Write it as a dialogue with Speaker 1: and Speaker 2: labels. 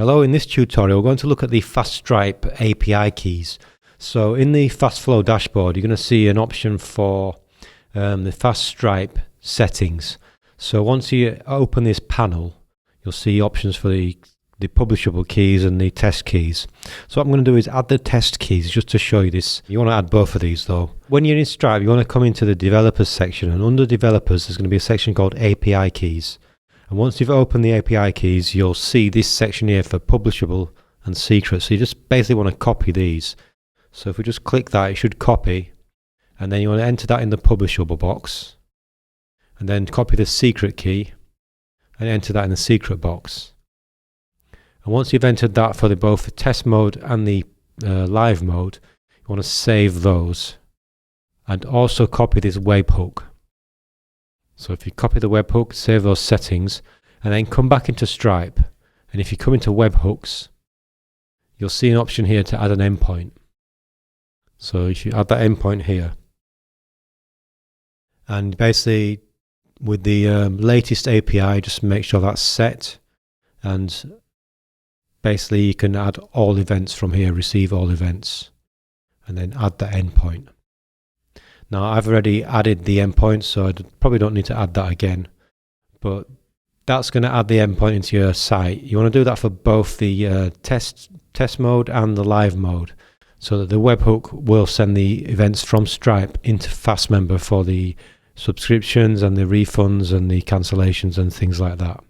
Speaker 1: Hello, in this tutorial we're going to look at the FastStripe API keys. So in the FastFlow dashboard you're going to see an option for the FastStripe settings. So once you open this panel you'll see options for the publishable keys and the test keys. So what I'm going to do is add the test keys just to show you this. You want to add both of these though. When you're in Stripe you want to come into the developers section, and under developers there's going to be a section called API keys. And once you've opened the API keys, you'll see this section here for publishable and secret. So you just basically want to copy these. So if we just click that, it should copy. And then you want to enter that in the publishable box. And then copy the secret key and enter that in the secret box. And once you've entered that for both the test mode and the live mode, you want to save those. And also copy this webhook. So if you copy the webhook, save those settings, and then come back into Stripe, and if you come into webhooks, you'll see an option here to add an endpoint. So if you add that endpoint here, and basically with the latest API, just make sure that's set, and basically you can add all events from here, receive all events, and then add that endpoint. Now I've already added the endpoint, so I probably don't need to add that again, but that's going to add the endpoint into your site. You want to do that for both the test mode and the live mode, so that the webhook will send the events from Stripe into FastMember for the subscriptions and the refunds and the cancellations and things like that.